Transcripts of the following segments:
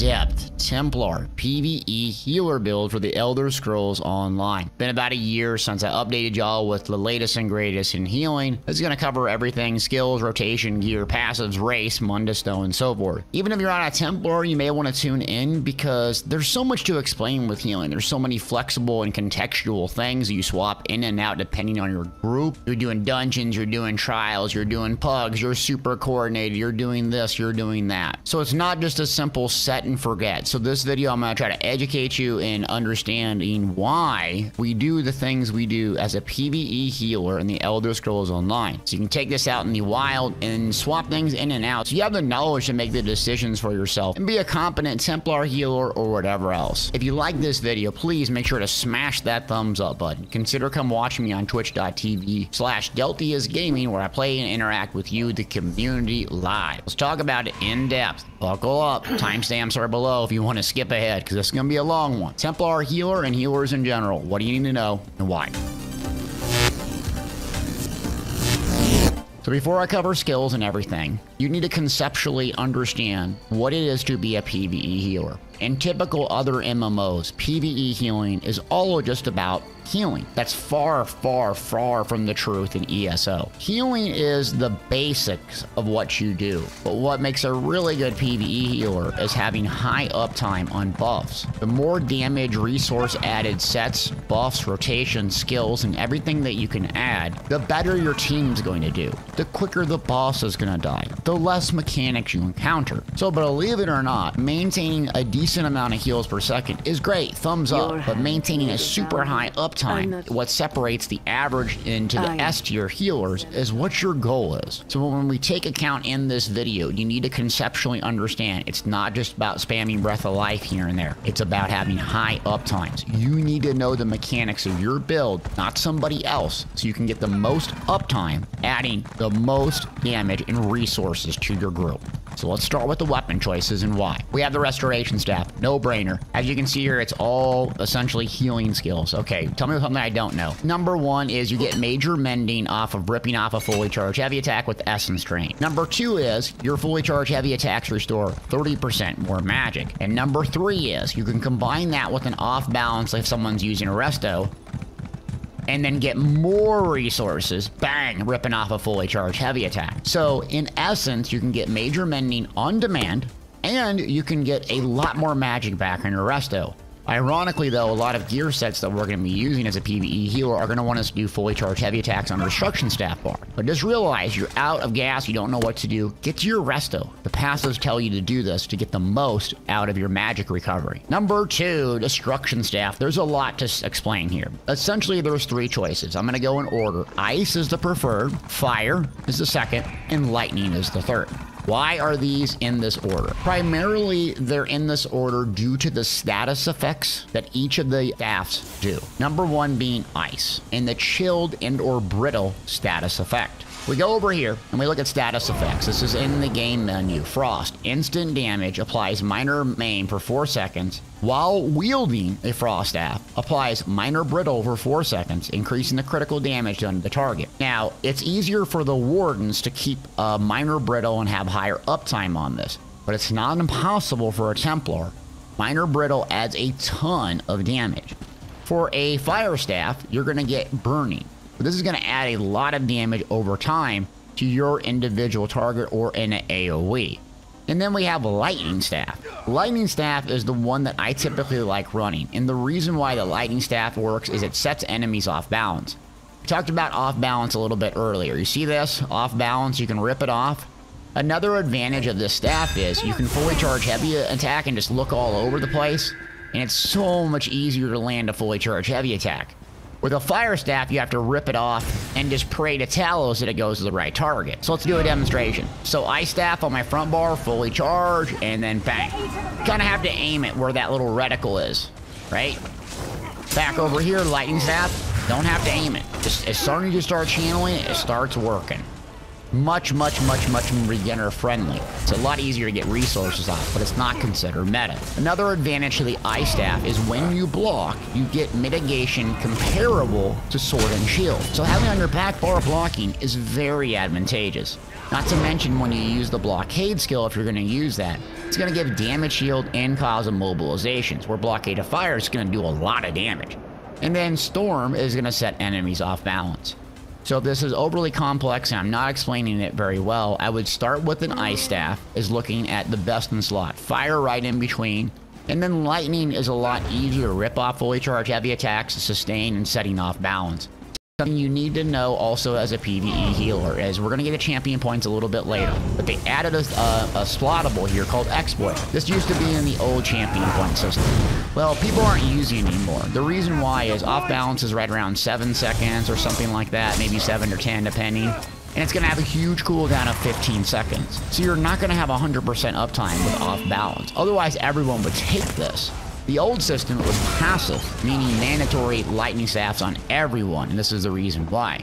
in-depth Templar PvE healer build for the Elder Scrolls Online. Been about a year since I updated y'all with the latest and greatest in healing. This is going to cover everything: skills, rotation, gear, passives, race, Munda Stone, and so forth. Even if you're not a Templar, you may want to tune in because there's so much to explain with healing. There's so many flexible and contextual things you swap in and out depending on your group. You're doing dungeons, you're doing trials, you're doing pugs, you're super coordinated, you're doing this, you're doing that. So it's not just a simple set and forget. So this video, I'm going to try to educate you in understanding why we do the things we do as a PvE healer in the Elder Scrolls Online. So you can take this out in the wild and swap things in and out, so you have the knowledge to make the decisions for yourself and be a competent Templar healer or whatever else. If you like this video, please make sure to smash that thumbs up button. Consider come watching me on twitch.tv/DeltiusGaming, where I play and interact with you, the community, live. Let's talk about it in depth. Buckle up. Timestamps are below if you want to skip ahead, because this is going to be a long one. Templar healer and healers in general. What do you need to know and why? So before I cover skills and everything, you need to conceptually understand what it is to be a PvE healer. In typical other MMOs, PvE healing is all just about healing. That's far, far, far from the truth in ESO. Healing is the basics of what you do, but what makes a really good PvE healer is having high uptime on buffs. The more damage, resource added sets, buffs, rotations, skills, and everything that you can add, the better your team's going to do. The quicker the boss is going to die, the less mechanics you encounter. So believe it or not, maintaining a decent amount of heals per second is great, thumbs up, but maintaining a super high uptime, what separates the average into the S tier healers, is what your goal is. So when we take account in this video, you need to conceptually understand it's not just about spamming Breath of Life here and there. It's about having high uptimes. You need to know the mechanics of your build, not somebody else, so you can get the most uptime, adding the most damage and resources to your group. So let's start with the weapon choices and why. We have the restoration staff, no brainer. As you can see here, it's all essentially healing skills. Okay, tell me something I don't know. Number one is you get major mending off of ripping off a fully charged heavy attack with Essence Drain. Number two is your fully charged heavy attacks restore 30% more magic. And number three is you can combine that with an off balance if someone's using a resto, and then get more resources, bang, ripping off a fully charged heavy attack. So in essence, you can get major mending on demand, and you can get a lot more magic back on your resto. Ironically though, a lot of gear sets that we're going to be using as a PvE healer are going to want us to do fully charged heavy attacks on destruction staff bar. But just realize you're out of gas, you don't know what to do, get to your resto. The passives tell you to do this to get the most out of your magic recovery. Number two, destruction staff. There's a lot to explain here. Essentially, there's three choices. I'm going to go in order. Ice is the preferred, fire is the second, and lightning is the third. Why are these in this order? Primarily, they're in this order due to the status effects that each of the staffs do. Number one being ice, and the chilled and or brittle status effect. We go over here and we look at status effects. This is in the game menu. Frost, instant damage, applies minor maim for 4 seconds. While wielding a frost staff, applies minor brittle for 4 seconds, increasing the critical damage done to the target. Now, it's easier for the wardens to keep minor brittle and have higher uptime on this, but it's not impossible for a Templar. Minor brittle adds a ton of damage. For a fire staff, you're going to get burning. This is going to add a lot of damage over time to your individual target or in an AoE. And then we have lightning staff. Lightning staff is the one that I typically like running. And the reason why the lightning staff works is it sets enemies off balance. We talked about off balance a little bit earlier. You see this? Off balance, you can rip it off. Another advantage of this staff is you can fully charge heavy attack and just look all over the place. And it's so much easier to land a fully charged heavy attack. With a fire staff, you have to rip it off and just pray to Talos that it goes to the right target. So let's do a demonstration. So ice staff on my front bar, fully charged, and then bang. Kind of have to aim it where that little reticle is, right? Back over here, lightning staff, don't have to aim it. Just as soon as you start channeling it, it starts working. Much beginner friendly. It's a lot easier to get resources off, but it's not considered meta. Another advantage to the ice staff is when you block, you get mitigation comparable to sword and shield. So having on your back bar blocking is very advantageous. Not to mention when you use the blockade skill, if you're going to use that, It's going to give damage shield and cause immobilizations, where Blockade of Fire is going to do a lot of damage. And then Storm is going to set enemies off balance. So if this is overly complex and I'm not explaining it very well, I would start with an Ice Staff, is looking at the best in slot. Fire right in between. And then Lightning is a lot easier to rip off fully charged heavy attacks, sustain, and setting off balance. Something you need to know also as a PvE healer is we're going to get the champion points a little bit later, but they added a slottable here called Exploit. This used to be in the old champion point system. Well, people aren't using it anymore. The reason why is off balance is right around 7 seconds or something like that, maybe 7 or 10 depending. And it's going to have a huge cooldown of 15 seconds. So you're not going to have 100% uptime with off balance. Otherwise, everyone would take this. The old system was passive, meaning mandatory lightning staffs on everyone, and this is the reason why.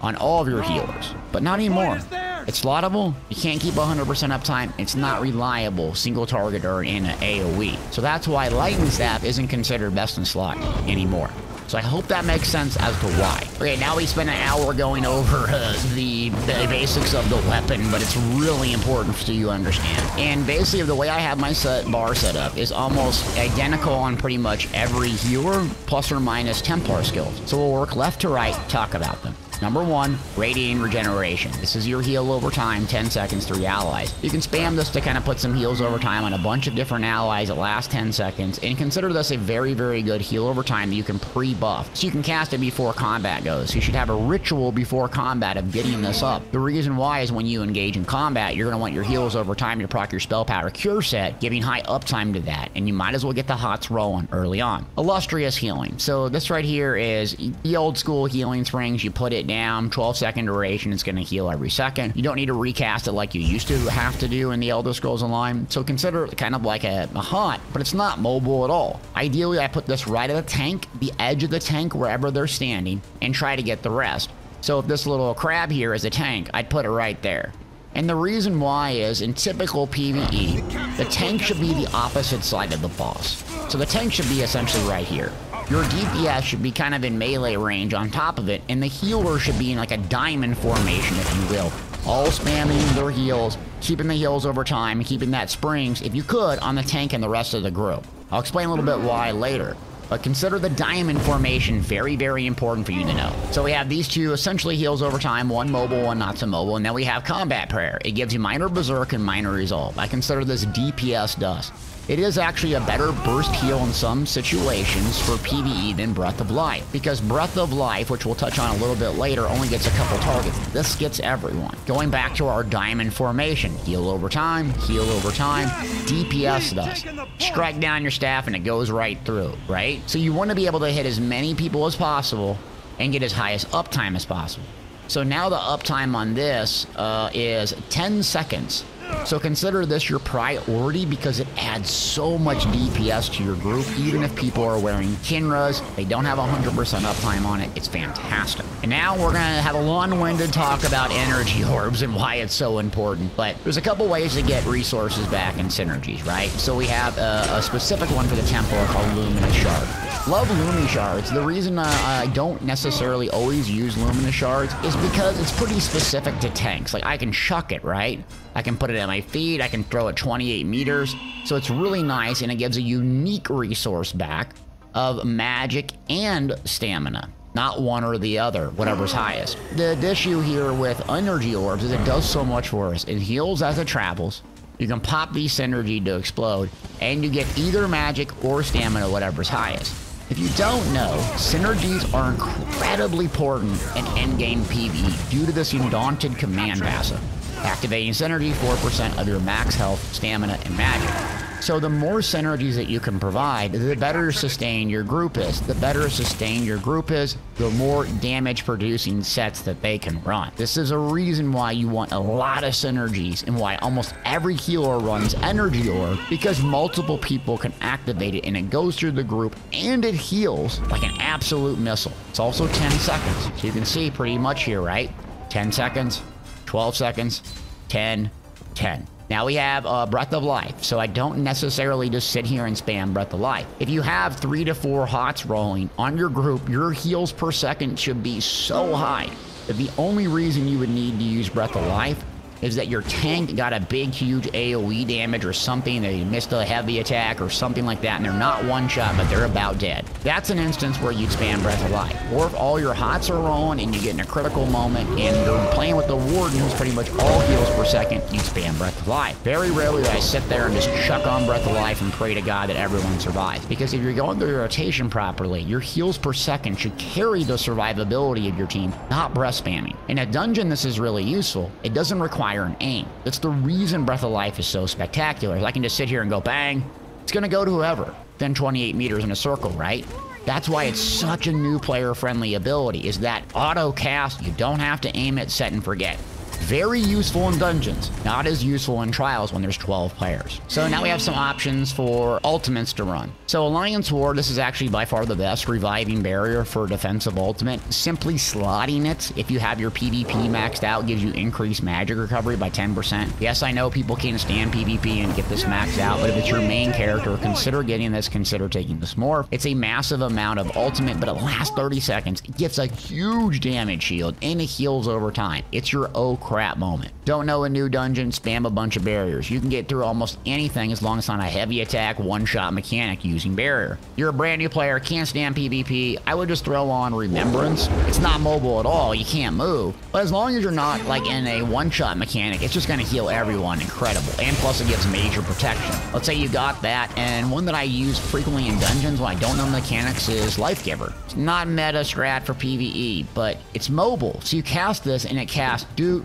On all of your healers, but not anymore. It's slottable, you can't keep 100% uptime, it's not reliable, single target or in an AoE. So that's why lightning staff isn't considered best in slot anymore. So I hope that makes sense as to why. Okay, now we spent an hour going over the basics of the weapon, but it's really important so you understand. And basically the way I have my bar set up is almost identical on pretty much every healer, plus or minus Templar skills. So we'll work left to right, talk about them. Number 1, Radiating Regeneration. This is your heal over time, 10 seconds, 3 allies. You can spam this to kind of put some heals over time on a bunch of different allies that last 10 seconds, and consider this a very, very good heal over time that you can pre-buff. So you can cast it before combat goes. You should have a ritual before combat of getting this up. The reason why is when you engage in combat, you're going to want your heals over time to proc your spell power cure set, giving high uptime to that, and you might as well get the hots rolling early on. Illustrious Healing. So this right here is the old school healing springs. You put it down, 12-second duration, it's going to heal every second. You don't need to recast it like you used to have to do in the Elder Scrolls Online, so consider it kind of like a haunt, but it's not mobile at all. Ideally, I put this right at the tank, the edge of the tank, wherever they're standing, and try to get the rest. So if this little crab here is a tank, I'd put it right there. And the reason why is, in typical PvE, the tank should be the opposite side of the boss. So the tank should be essentially right here. Your DPS should be kind of in melee range on top of it, and the healer should be in like a diamond formation, if you will. All spamming their heals, keeping the heals over time, and keeping that springs, if you could, on the tank and the rest of the group. I'll explain a little bit why later. But consider the diamond formation very, very important for you to know. So we have these two essentially heals over time, one mobile, one not so mobile, and then we have Combat Prayer. It gives you minor berserk and minor resolve. I consider this DPS dust. It is actually a better burst heal in some situations for PvE than Breath of Life, because Breath of Life, which we'll touch on a little bit later, only gets a couple targets. This gets everyone. Going back to our diamond formation, heal over time, DPS dust. Strike down your staff and it goes right through, right? So you want to be able to hit as many people as possible and get as high as uptime as possible. So now the uptime on this is 10 seconds. So consider this your priority because it adds so much DPS to your group. Even if people are wearing Kinras, they don't have 100% uptime on it. It's fantastic. And now we're going to have a long-winded talk about energy orbs and why it's so important. But there's a couple ways to get resources back and synergies, right? So we have a specific one for the Templar called Luminous Shard. Love Lumi Shards. The reason I don't necessarily always use Luminous Shards is because it's pretty specific to tanks. Like, I can chuck it, right? I can put it at my feet, I can throw it 28 meters. So it's really nice, and it gives a unique resource back of magic and stamina. Not one or the other, whatever's highest. The issue here with energy orbs is it does so much for us. It heals as it travels. You can pop these synergy to explode, and you get either magic or stamina, whatever's highest. If you don't know, synergies are incredibly important in endgame PvE due to this undaunted command passive. Activating synergy, 4% of your max health, stamina, and magic. So the more synergies that you can provide, the better sustained your group is. The better sustained your group is, the more damage-producing sets that they can run. This is a reason why you want a lot of synergies and why almost every healer runs Energy Orb, because multiple people can activate it and it goes through the group and it heals like an absolute missile. It's also 10 seconds. So you can see pretty much here, right? 10 seconds, 12 seconds, 10, 10. Now we have Breath of Life, so I don't necessarily just sit here and spam Breath of Life. If you have 3 to 4 hots rolling on your group, your heals per second should be so high that the only reason you would need to use Breath of Life is that your tank got a big, huge AoE damage or something, they missed a heavy attack or something like that, and they're not one shot, but they're about dead. That's an instance where you'd spam Breath of Life. Or if all your hots are rolling and you get in a critical moment and you're playing with the Warden, who's pretty much all heals per second, you spam Breath of Life. Very rarely do I sit there and just chuck on Breath of Life and pray to God that everyone survives. Because if you're going through your rotation properly, your heals per second should carry the survivability of your team, not breath spamming. In a dungeon, this is really useful. It doesn't require an aim. That's the reason Breath of Life is so spectacular. I can just sit here and go bang. It's gonna go to whoever. Then 28 meters in a circle, right? That's why it's such a new player-friendly ability, is that auto cast. You don't have to aim it, set and forget. Very useful in dungeons, not as useful in trials when there's 12 players. So now we have some options for ultimates to run. So Alliance War, this is actually by far the best reviving barrier for defensive ultimate. Simply slotting it, if you have your PvP maxed out, gives you increased magic recovery by 10%. Yes, I know people can't stand PvP and get this maxed out, but if it's your main character, consider getting this, consider taking this morph. It's a massive amount of ultimate, but it lasts 30 seconds. It gives a huge damage shield, and it heals over time. It's your oh crap moment. Don't know a new dungeon, spam a bunch of barriers. You can get through almost anything as long as it's on a heavy attack, one-shot mechanic using barrier. You're a brand new player, can't stand PvP, I would just throw on Remembrance. It's not mobile at all, you can't move. But as long as you're not like in a one-shot mechanic, it's just gonna heal everyone incredible. And plus it gives major protection. Let's say you got that, and one that I use frequently in dungeons when I don't know mechanics is Life Giver. It's not meta strat for PvE, but it's mobile. So you cast this and it casts do.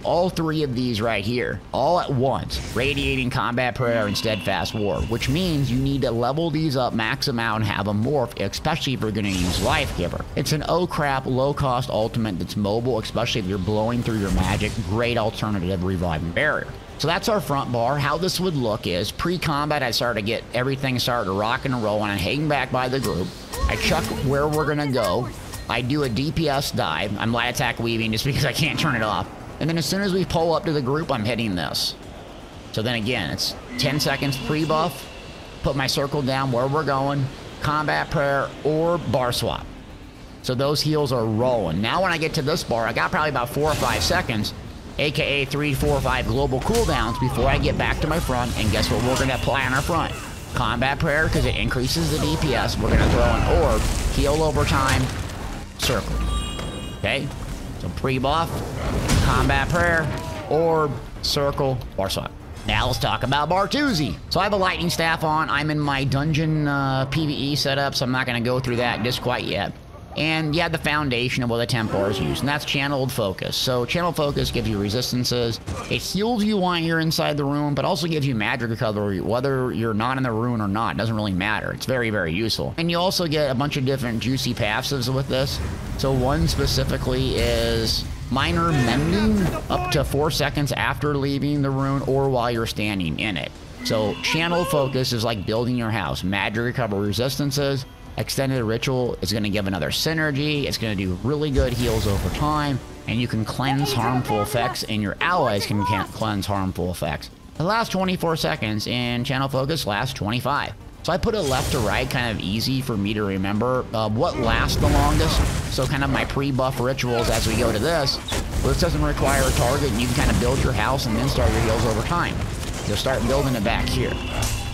All three of these right here, all at once. Radiating, Combat Prayer, and Steadfast War, which means you need to level these up, max them out, and have them morph, especially if you're gonna use Life Giver. It's an oh crap, low-cost ultimate that's mobile, especially if you're blowing through your magic. Great alternative reviving barrier. So that's our front bar. How this would look is, pre-combat, I started to get everything started to rock and roll, and I'm hanging back by the group. I chuck where we're gonna go. I do a DPS dive. I'm light attack weaving just because I can't turn it off. And then as soon as we pull up to the group, I'm hitting this. So then again, it's 10 seconds pre-buff, put my circle down where we're going, Combat Prayer, or bar swap. So those heals are rolling. Now when I get to this bar, I got probably about 4 or 5 seconds, aka 3, 4, 5 global cooldowns before I get back to my front, and guess what we're gonna apply on our front? Combat Prayer, because it increases the DPS. We're gonna throw an orb, heal over time, circle. Okay? So pre-buff, Combat Prayer, orb, circle, bar swap. Now let's talk about Bartuzzi. So I have a lightning staff on. I'm in my dungeon PvE setup, so I'm not going to go through that just quite yet. And yeah, the foundation of what the Templars use, and that's channeled focus. So channeled focus gives you resistances. It heals you while you're inside the room, but also gives you magic recovery, whether you're not in the rune or not. It doesn't really matter. It's very, very useful. And you also get a bunch of different juicy passives with this. So one specifically is minor mending up to 4 seconds after leaving the rune or while you're standing in it. So channeled focus is like building your house. Magic recovery resistances. Extended Ritual is going to give another synergy. It's going to do really good heals over time, and you can cleanse harmful effects, and your allies can cleanse harmful effects. It lasts 24 seconds, and Channel Focus lasts 25. So I put it left to right, kind of easy for me to remember what lasts the longest. So kind of my pre-buff rituals as we go to this. Well, this doesn't require a target, and you can kind of build your house and then start your heals over time. You'll start building it back here.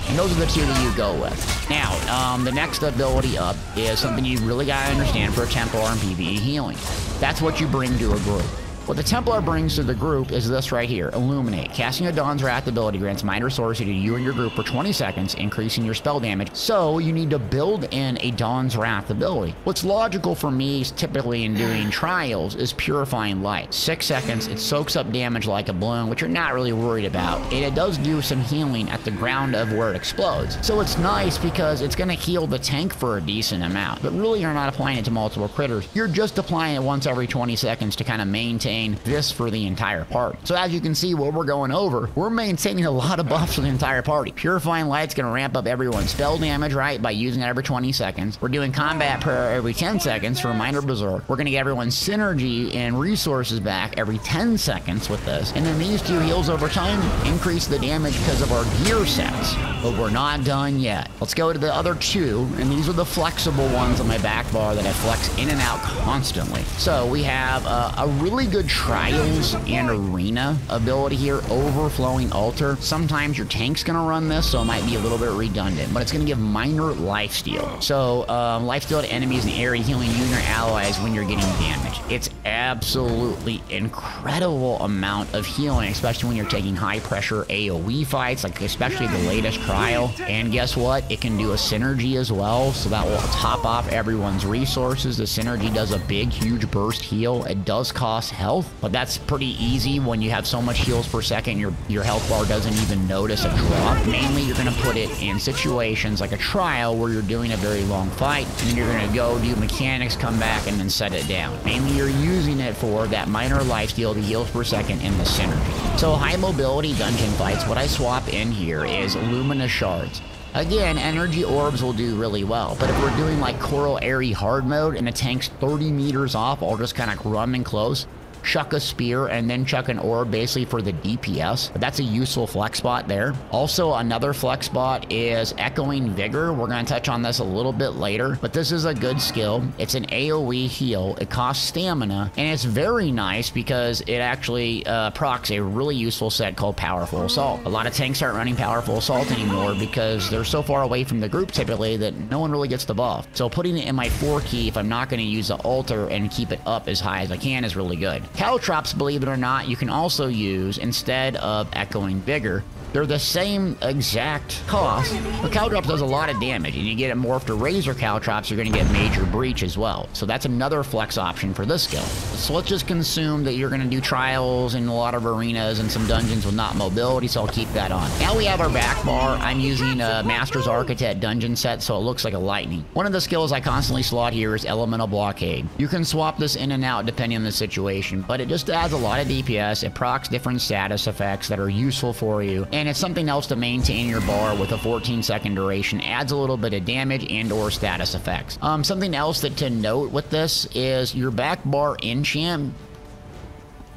And those are the two that you go with. Now, the next ability up is something you really gotta understand for a Templar and PvE healing. That's what you bring to a group. What the Templar brings to the group is this right here, Illuminate. Casting a Dawn's Wrath ability grants minor sorcery to you and your group for 20 seconds, increasing your spell damage. So you need to build in a Dawn's Wrath ability. What's logical for me typically in doing trials is Purifying Light. 6 seconds, it soaks up damage like a balloon, which you're not really worried about. And it does do some healing at the ground of where it explodes. So it's nice because it's gonna heal the tank for a decent amount. But really you're not applying it to multiple critters. You're just applying it once every 20 seconds to kind of maintain this for the entire party. So as you can see, what we're going over, we're maintaining a lot of buffs for the entire party. Purifying Light's gonna ramp up everyone's spell damage, right, by using it every 20 seconds. We're doing Combat Prayer every 10 seconds for Minor Berserk. We're gonna get everyone's synergy and resources back every 10 seconds with this. And then these two heals over time increase the damage because of our gear sets. But we're not done yet. Let's go to the other two, and these are the flexible ones on my back bar that I flex in and out constantly. So we have a really good Trials and Arena ability here, Overflowing Altar. Sometimes your tank's gonna run this, so it might be a little bit redundant, but it's gonna give minor lifesteal. So lifesteal to enemies in the area, healing you and your allies when you're getting damage. It's absolutely incredible amount of healing, especially when you're taking high pressure AoE fights, like especially the latest trial. And guess what? It can do a synergy as well, so that will top off everyone's resources. The synergy does a big, huge burst heal. It does cost health, but that's pretty easy when you have so much heals per second, your health bar doesn't even notice a drop. Mainly, you're gonna put it in situations like a trial where you're doing a very long fight, and then you're gonna go do mechanics, come back, and then set it down. Mainly, you're using it for that minor lifesteal, the heals per second, and the synergy. So high mobility dungeon fights, what I swap in here is Luminous Shards. Again, energy orbs will do really well, but if we're doing like Coral Airy hard mode and the tank's 30 meters off, I'll just kind of run in close, chuck a spear, and then chuck an orb basically for the DPS. But that's a useful flex spot there. Also, another flex spot is Echoing Vigor. We're going to touch on this a little bit later, but this is a good skill. It's an AoE heal. It costs stamina, and it's very nice because it actually procs a really useful set called Powerful Assault. A lot of tanks aren't running Powerful Assault anymore because they're so far away from the group typically that no one really gets the buff. So putting it in my 4 key, if I'm not going to use the altar and keep it up as high as I can, is really good. Caltrops, believe it or not, you can also use instead of Echoing Vigor. They're the same exact cost, but Caltrops does a lot of damage, and you get it morphed to Razor Caltrops, you're going to get Major Breach as well. So that's another flex option for this skill. So let's just consume that you're going to do trials in a lot of arenas and some dungeons with not mobility, so I'll keep that on. Now we have our back bar. I'm using a Master's Architect dungeon set, so it looks like a lightning. One of the skills I constantly slot here is Elemental Blockade. You can swap this in and out depending on the situation, but it just adds a lot of DPS. It procs different status effects that are useful for you, and it's something else to maintain your bar with a 14-second duration. Adds a little bit of damage and or status effects. Something else that to note with this is your back bar enchant.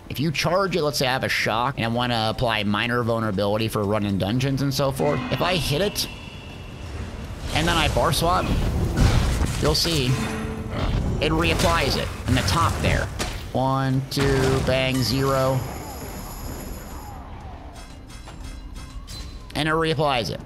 If you charge it, let's say I have a shock and I want to apply minor vulnerability for running dungeons and so forth. If I hit it and then I bar swap, you'll see it reapplies it in the top there. 1, 2, bang, 0. And it reapplies it.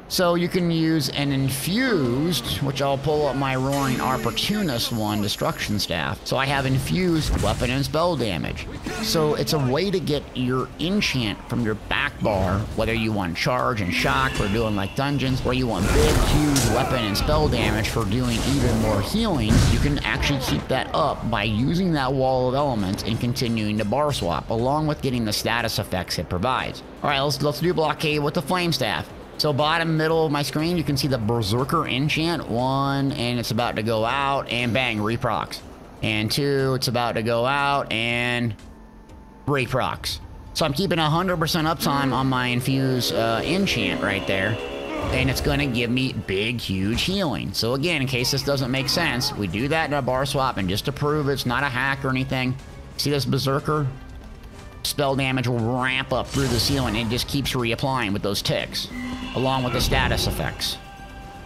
So you can use an infused, which I'll pull up my Roaring Opportunist one, Destruction Staff. So I have infused weapon and spell damage. So it's a way to get your enchant from your back bar, whether you want charge and shock for doing like dungeons, or you want big, huge weapon and spell damage for doing even more healing. You can actually keep that up by using that wall of elements and continuing to bar swap, along with getting the status effects it provides. All right, let's do blockade with the Flame Staff. So bottom middle of my screen, you can see the Berserker enchant. 1, and it's about to go out, and bang, reprocs. And 2, it's about to go out, and reprocs. So I'm keeping 100% uptime on my infused enchant right there, and it's going to give me big, huge healing. So again, in case this doesn't make sense, we do that in a bar swap, and just to prove it's not a hack or anything, see this Berserker? Spell damage will ramp up through the ceiling and it just keeps reapplying with those ticks, along with the status effects.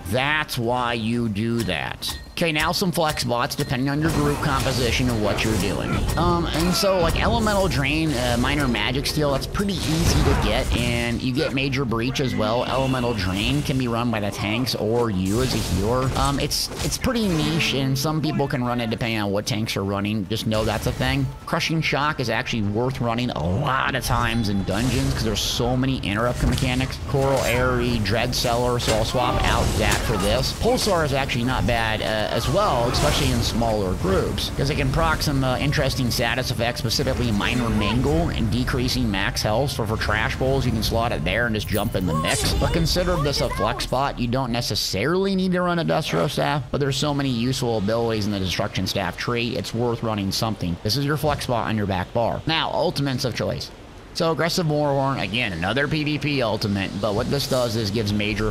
That's why you do that. Okay, now some flex bots, depending on your group composition and what you're doing. And so, like, Elemental Drain, Minor Magic Steal, that's pretty easy to get, and you get Major Breach as well. Elemental Drain can be run by the tanks or you as a healer. It's pretty niche, and some people can run it depending on what tanks are running. Just know that's a thing. Crushing Shock is actually worth running a lot of times in dungeons, because there's so many interrupt mechanics. Coral Airy, Dread Cellar, so I'll swap out that for this. Pulsar is actually not bad as well, especially in smaller groups, because it can proc some interesting status effects, specifically Minor Mangle and decreasing max health. So for trash bowls, you can slot it there and just jump in the mix. But consider this a flex spot. You don't necessarily need to run a Destro Staff, but there's so many useful abilities in the Destruction Staff tree, it's worth running something. This is your flex spot on your back bar. Now, ultimates of choice. So Aggressive Warhorn, again, another PvP ultimate, but what this does is gives major